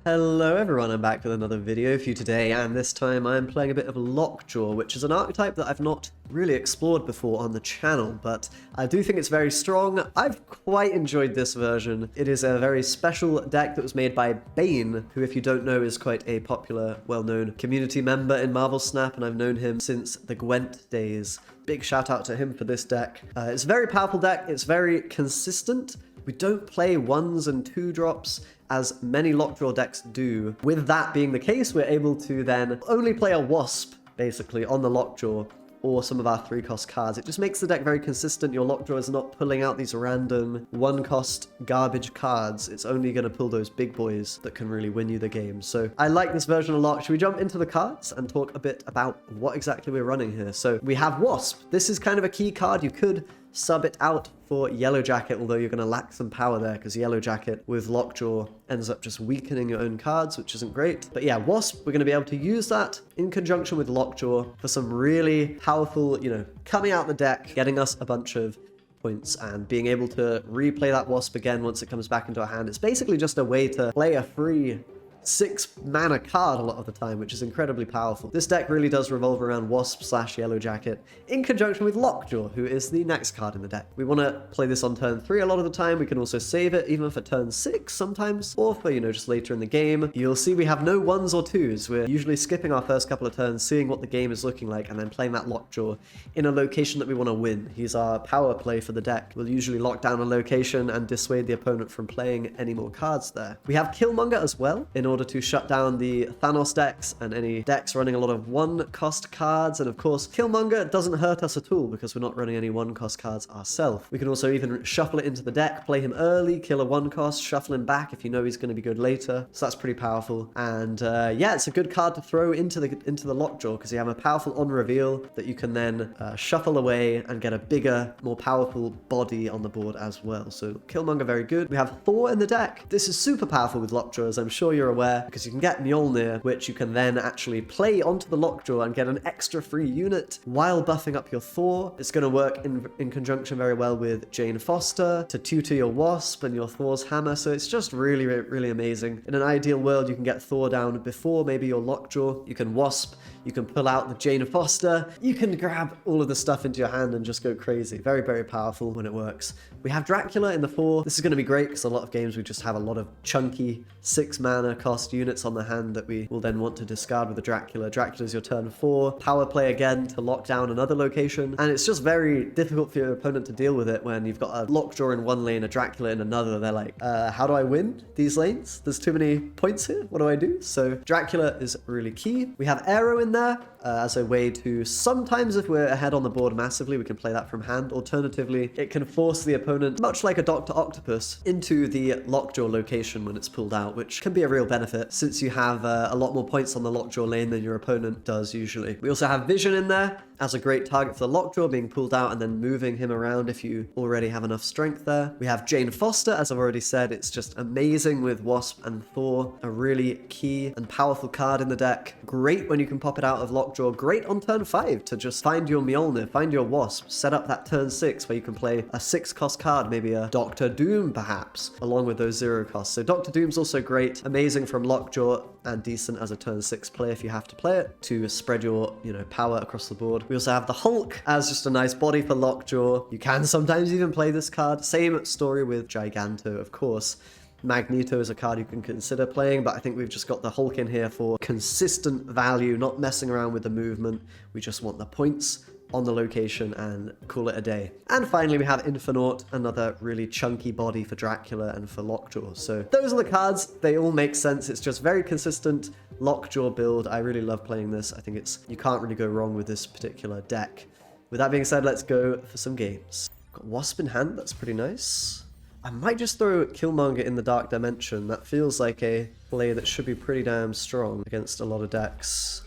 Hello everyone, I'm back with another video for you today, and this time I'm playing a bit of Lockjaw, which is an archetype that I've not really explored before on the channel, but I do think it's very strong. I've quite enjoyed this version. It is a very special deck that was made by Bane, who, if you don't know, is quite a popular, well-known community member in Marvel Snap, and I've known him since the Gwent days. Big shout out to him for this deck. It's a very powerful deck, it's very consistent. We don't play 1s and 2 drops as many Lockjaw decks do. With that being the case, we're able to then only play a Wasp, basically, on the Lockjaw, or some of our 3-cost cards. It just makes the deck very consistent. Your Lockjaw is not pulling out these random 1-cost garbage cards. It's only going to pull those big boys that can really win you the game. So I like this version a lot. Should we jump into the cards and talk a bit about what exactly we're running here? So we have Wasp. This is kind of a key card. You could sub it out for Yellow Jacket, although you're going to lack some power there because Yellow Jacket with Lockjaw ends up just weakening your own cards, which isn't great. But yeah, Wasp, we're going to be able to use that in conjunction with Lockjaw for some really powerful, coming out the deck, getting us a bunch of points and being able to replay that Wasp again once it comes back into our hand. It's basically just a way to play a free 6-mana card a lot of the time, which is incredibly powerful. This deck really does revolve around Wasp / Yellow Jacket in conjunction with Lockjaw, who is the next card in the deck. We want to play this on turn 3 a lot of the time. We can also save it even for turn 6 sometimes, or for, just later in the game. You'll see we have no 1s or 2s. We're usually skipping our first couple of turns, seeing what the game is looking like, and then playing that Lockjaw in a location that we want to win. He's our power play for the deck. We'll usually lock down a location and dissuade the opponent from playing any more cards there. We have Killmonger as well, in order to shut down the Thanos decks and any decks running a lot of 1-cost cards. And of course, Killmonger doesn't hurt us at all because we're not running any 1-cost cards ourselves. We can also even shuffle it into the deck, play him early, kill a 1-cost, shuffle him back if you know he's going to be good later. So that's pretty powerful. And yeah, it's a good card to throw into the Lockjaw because you have a powerful on reveal that you can then shuffle away and get a bigger, more powerful body on the board as well. So Killmonger, very good. We have Thor in the deck. This is super powerful with Lockjaw, as I'm sure you're aware, because you can get Mjolnir, which you can then actually play onto the Lockjaw and get an extra free unit while buffing up your Thor. It's going to work in conjunction very well with Jane Foster to tutor your Wasp and your Thor's hammer, so it's just really, really amazing. In an ideal world, you can get Thor down before maybe your Lockjaw. You can Wasp, you can pull out the Jane Foster, you can grab all of the stuff into your hand and just go crazy. Very, very powerful when it works. We have Dracula in the 4. This is going to be great because a lot of games we just have a lot of chunky 6-mana cost units on the hand that we will then want to discard with the Dracula. Dracula's your turn 4. Power play again to lock down another location. And it's just very difficult for your opponent to deal with it when you've got a Lockjaw in one lane, a Dracula in another. They're like, how do I win these lanes? There's too many points here. What do I do? So Dracula is really key. We have Aero in there as a way to, sometimes if we're ahead on the board massively, we can play that from hand. Alternatively, it can force the opponent, much like a Dr. Octopus, into the Lockjaw location when it's pulled out, which can be a real benefit since you have a lot more points on the Lockjaw lane than your opponent does usually. We also have Vision in there as a great target for the Lockjaw, being pulled out and then moving him around if you already have enough strength there. We have Jane Foster, as I've already said. It's just amazing with Wasp and Thor. A really key and powerful card in the deck. Great when you can pop it out of Lockjaw. Great on turn 5 to just find your Mjolnir, find your Wasp, set up that turn 6 where you can play a 6-cost card, maybe a Doctor Doom perhaps, along with those 0 costs. So Doctor Doom's also great, amazing from Lockjaw, and decent as a turn 6 play if you have to play it to spread your, power across the board. We also have the Hulk as just a nice body for Lockjaw. You can sometimes even play this card. Same story with Giganto, of course. Magneto is a card you can consider playing, but I think we've just got the Hulk in here for consistent value, not messing around with the movement. We just want the points on the location and call it a day. And finally, we have Infinaut, another really chunky body for Dracula and for Lockjaw. So those are the cards. They all make sense. It's just very consistent Lockjaw build. I really love playing this. I think you can't really go wrong with this particular deck. With that being said, let's go for some games. Got Wasp in hand. That's pretty nice. I might just throw Killmonger in the Dark Dimension. That feels like a play that should be pretty damn strong against a lot of decks.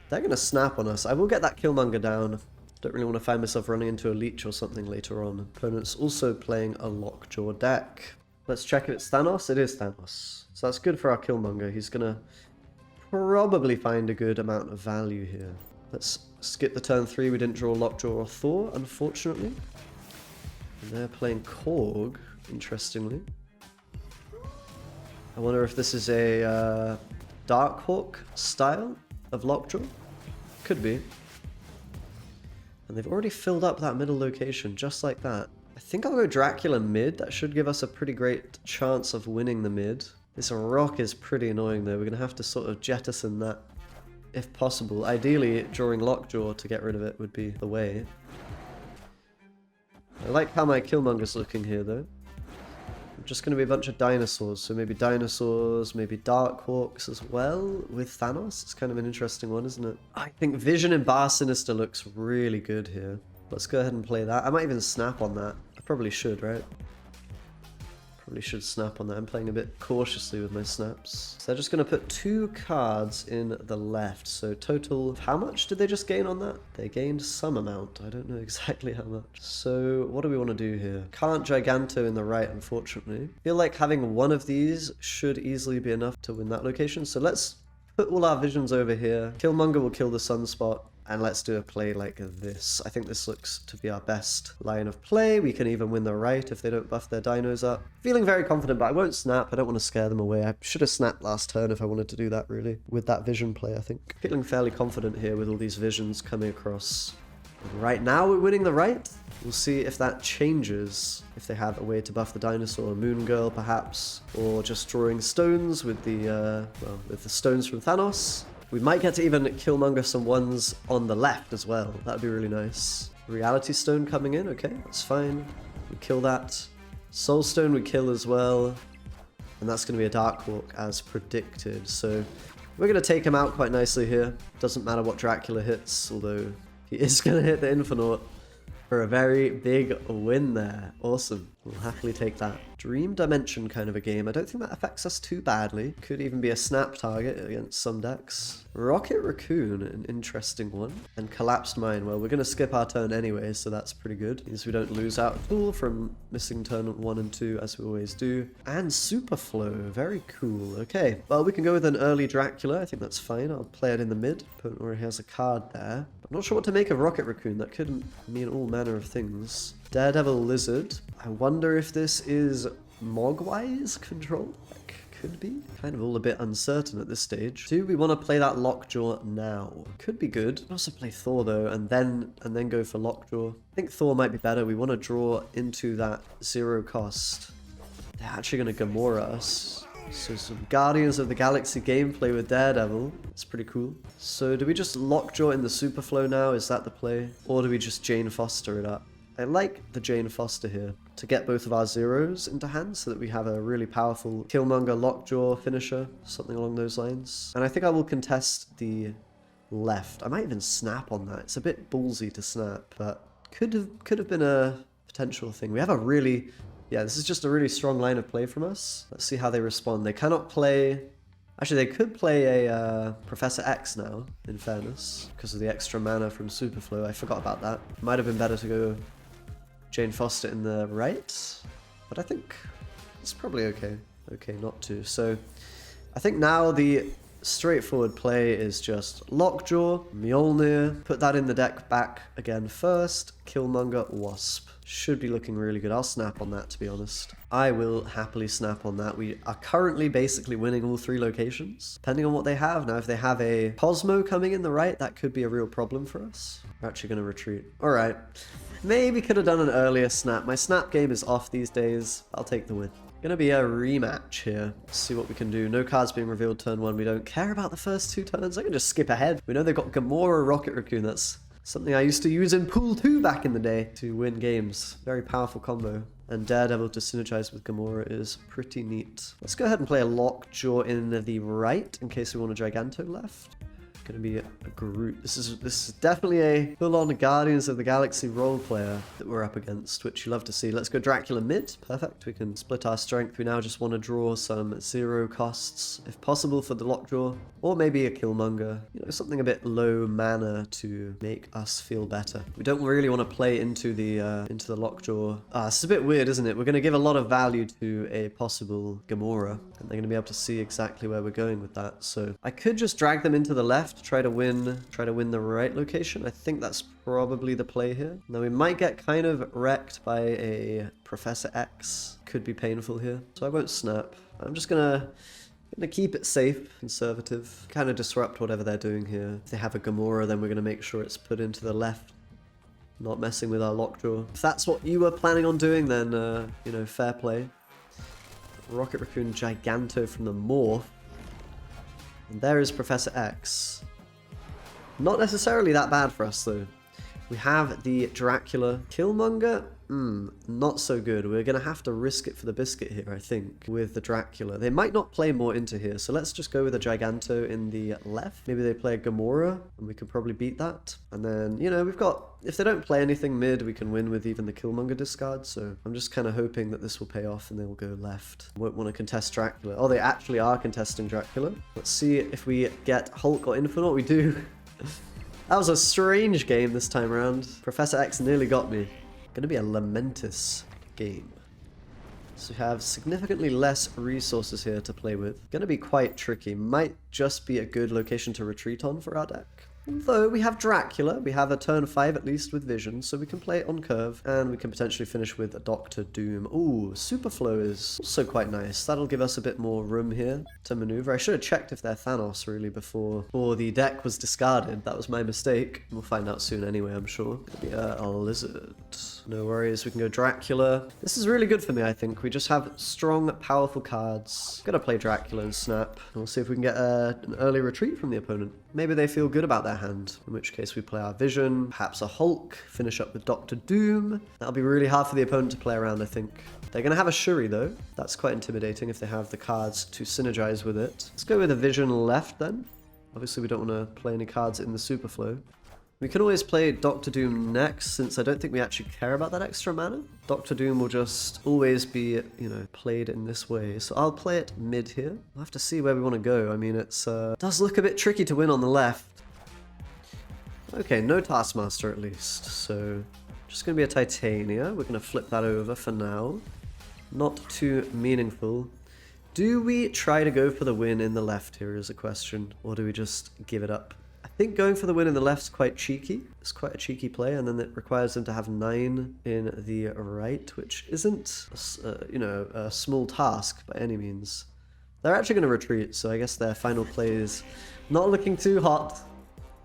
They're going to snap on us. I will get that Killmonger down. Don't really want to find myself running into a leech or something later on. Opponent's also playing a Lockjaw deck. Let's check if it's Thanos. It is Thanos. So that's good for our Killmonger. He's going to probably find a good amount of value here. Let's skip the turn 3. We didn't draw Lockjaw or Thor, unfortunately. And they're playing Korg, interestingly. I wonder if this is a Darkhawk style of Lockjaw. Could be. And they've already filled up that middle location just like that. I think I'll go Dracula mid. That should give us a pretty great chance of winning the mid. This rock is pretty annoying though. We're going to have to sort of jettison that if possible. Ideally, drawing Lockjaw to get rid of it would be the way. I like how my Killmonger's looking here though. Just going to be a bunch of dinosaurs, so maybe dinosaurs, maybe Darkhawks as well with Thanos. It's kind of an interesting one, isn't it? I think Vision and Bar Sinister looks really good here. Let's go ahead and play that. I might even snap on that. I probably should, right? Probably should snap on that. I'm playing a bit cautiously with my snaps. So they're just going to put 2 cards in the left. So total, how much did they just gain on that? They gained some amount. I don't know exactly how much. So what do we want to do here? Can't Giganto in the right, unfortunately. I feel like having one of these should easily be enough to win that location. So let's put all our visions over here. Killmonger will kill the sunspot. And let's do a play like this. I think this looks to be our best line of play. We can even win the right if they don't buff their dinos up. Feeling very confident, but I won't snap. I don't want to scare them away. I should have snapped last turn if I wanted to do that, really. With that vision play, I think. Feeling fairly confident here with all these visions coming across. Right now we're winning the right. We'll see if that changes. If they have a way to buff the dinosaur, Moon Girl perhaps. Or just drawing stones with the, with the stones from Thanos. We might get to even Killmonger some ones on the left as well. That'd be really nice. Reality Stone coming in. Okay, that's fine. We kill that. Soul Stone we kill as well. And that's going to be a Darkhawk as predicted. So we're going to take him out quite nicely here. Doesn't matter what Dracula hits, although he is going to hit the Infinaut for a very big win there. Awesome. We'll happily take that. Dream Dimension kind of a game. I don't think that affects us too badly. Could even be a snap target against some decks. Rocket Raccoon, an interesting one. And Collapsed Mine. Well, we're going to skip our turn anyway, so that's pretty good. Means we don't lose out at all from missing turn 1 and 2, as we always do. And Superflow. Very cool. Okay. Well, we can go with an early Dracula. I think that's fine. I'll play it in the mid. Opponent already has a card there. I'm not sure what to make of Rocket Raccoon. That could mean all manner of things. Daredevil Lizard. I wonder if this is Mogwai's control? Like, could be. Kind of all a bit uncertain at this stage. Do we want to play that Lockjaw now? Could be good. I'd also play Thor though, and then go for Lockjaw. I think Thor might be better. We want to draw into that 0 cost. They're actually going to Gamora us. So some Guardians of the Galaxy gameplay with Daredevil. It's pretty cool. So do we just Lockjaw in the Superflow now? Is that the play? Or do we just Jane Foster it up? I like the Jane Foster here to get both of our 0s into hand so that we have a really powerful Killmonger Lockjaw finisher, something along those lines. And I think I will contest the left. I might even snap on that. It's a bit ballsy to snap, but could have been a potential thing. We have a really, yeah, this is just a really strong line of play from us. Let's see how they respond. They cannot play. Actually, they could play a Professor X now, in fairness, because of the extra mana from Superflow. I forgot about that. Might have been better to go Jane Foster in the right, but I think it's probably okay. Okay, not to. So I think now the straightforward play is just Lockjaw, Mjolnir, put that in the deck back again first, Killmonger, Wasp. Should be looking really good. I'll snap on that, to be honest. I will happily snap on that. We are currently basically winning all 3 locations, depending on what they have. Now, if they have a Cosmo coming in the right, that could be a real problem for us. We're actually going to retreat. All right. Maybe could have done an earlier snap. My snap game is off these days. I'll take the win. Gonna be a rematch here. Let's see what we can do. No cards being revealed turn 1. We don't care about the first 2 turns. I can just skip ahead. We know they've got Gamora, Rocket Raccoon. That's something I used to use in Pool 2 back in the day to win games. Very powerful combo. And Daredevil to synergize with Gamora is pretty neat. Let's go ahead and play a Lockjaw in the right in case we want a Giganto left. Gonna be a Groot. This is definitely a full-on Guardians of the Galaxy role player that we're up against, which you love to see. Let's go Dracula mid. Perfect. We can split our strength. We now just want to draw some 0 costs, if possible, for the Lockjaw, or maybe a Killmonger. You know, something a bit low mana to make us feel better. We don't really want to play into the Lockjaw. This is a bit weird, isn't it? We're gonna give a lot of value to a possible Gamora, and they're gonna be able to see exactly where we're going with that. So I could just drag them into the left. Try to win the right location. I think that's probably the play here. Now we might get kind of wrecked by a Professor X. Could be painful here. So I won't snap. I'm just gonna keep it safe, conservative, kind of disrupt whatever they're doing here. If they have a Gamora, then we're gonna make sure it's put into the left, not messing with our Lockjaw. If that's what you were planning on doing, then, you know, fair play. Rocket Raccoon Giganto from the Morph. And there is Professor X. Not necessarily that bad for us, though. We have the Dracula. Killmonger? Not so good. We're going to have to risk it for the biscuit here, I think, with the Dracula. They might not play more into here, so let's just go with a Giganto in the left. Maybe they play a Gamora, and we can probably beat that. And then, you know, we've got... If they don't play anything mid, we can win with even the Killmonger discard, so I'm just kind of hoping that this will pay off and they'll go left. Won't want to contest Dracula. Oh, they actually are contesting Dracula. Let's see if we get Hulk or Infinaut. We do. That was a strange game this time around. Professor X nearly got me. Gonna be a lamentous game. So we have significantly less resources here to play with. Gonna be quite tricky. Might just be a good location to retreat on for our deck. Though we have Dracula, we have a turn 5 at least with vision, so we can play it on curve, and we can potentially finish with a Doctor Doom. Ooh, Superflow is also quite nice. That'll give us a bit more room here to maneuver. I should have checked if they're Thanos really before the deck was discarded. That was my mistake. We'll find out soon anyway, I'm sure. Maybe a lizard. No worries, we can go Dracula. This is really good for me, I think. We just have strong, powerful cards. Gonna play Dracula and snap. We'll see if we can get an early retreat from the opponent. Maybe they feel good about their hand, in which case we play our Vision, perhaps a Hulk, finish up with Doctor Doom. That'll be really hard for the opponent to play around, I think. They're going to have a Shuri, though. That's quite intimidating if they have the cards to synergize with it. Let's go with a Vision left, then. Obviously, we don't want to play any cards in the Superflow. We can always play Doctor Doom next, since I don't think we actually care about that extra mana. Doctor Doom will just always be, you know, played in this way. So I'll play it mid here. We'll have to see where we want to go. I mean, it's does look a bit tricky to win on the left. Okay, no Taskmaster at least. So just going to be a Titania. We're going to flip that over for now. Not too meaningful. Do we try to go for the win in the left here is a question, or do we just give it up? I think going for the win in the left's quite cheeky. It's quite a cheeky play, and then it requires them to have 9 in the right, which isn't, you know, a small task by any means. They're actually going to retreat, so I guess their final play is not looking too hot.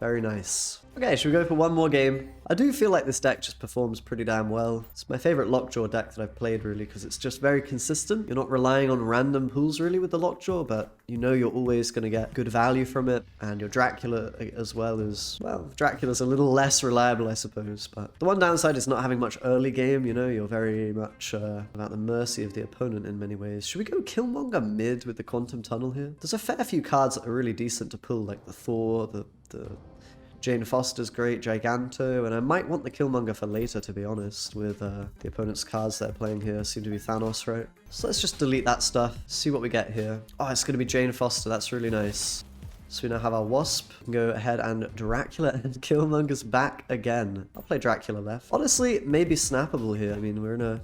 Very nice. Okay, should we go for one more game? I do feel like this deck just performs pretty damn well. It's my favorite Lockjaw deck that I've played, really, because it's just very consistent. You're not relying on random pulls, really, with the Lockjaw, but you know you're always going to get good value from it. And your Dracula, as well, is, well, Dracula's a little less reliable, I suppose. But the one downside is not having much early game, you know? You're very much about the mercy of the opponent in many ways. Should we go Killmonger mid with the Quantum Tunnel here? There's a fair few cards that are really decent to pull, like the Thor, the Jane Foster's great, Giganto, and I might want the Killmonger for later, to be honest, with the opponent's cards they're playing here seem to be Thanos, right? So let's just delete that stuff, see what we get here. Oh, it's going to be Jane Foster, that's really nice. So we now have our Wasp. Go ahead and Dracula, and Killmonger's back again. I'll play Dracula left. Honestly, maybe snappable here. I mean, we're in a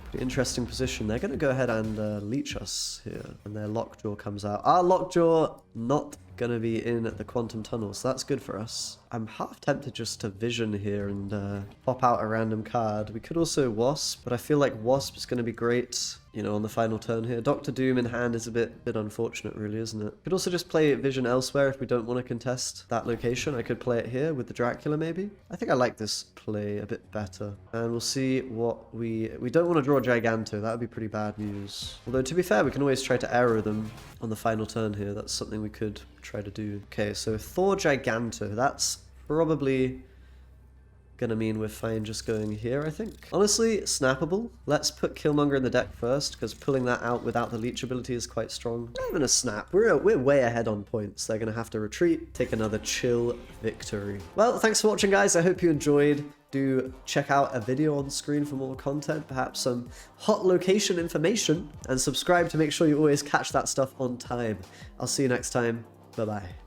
pretty interesting position. They're going to go ahead and leech us here, and their Lockjaw comes out. Our Lockjaw not going to be in the Quantum Tunnel, so that's good for us. I'm half tempted just to Vision here and pop out a random card. We could also Wasp, but I feel like Wasp is going to be great, you know, on the final turn here. Doctor Doom in hand is a bit unfortunate, really, isn't it? Could also just play Vision elsewhere if we don't want to contest that location. I could play it here with the Dracula, maybe. I think I like this play a bit better. And we'll see what we don't want to draw Giganto. That would be pretty bad news. Although, to be fair, we can always try to Aero them on the final turn here. That's something we could try to do. Okay, so Thor Giganto. That's probably gonna mean we're fine just going here, I think. Honestly, snappable. Let's put Killmonger in the deck first, because pulling that out without the leech ability is quite strong. Not even a snap. We're way ahead on points. They're gonna have to retreat, take another chill victory. Well, thanks for watching, guys. I hope you enjoyed. Do check out a video on screen for more content, perhaps some hot location information, and subscribe to make sure you always catch that stuff on time. I'll see you next time. Bye-bye.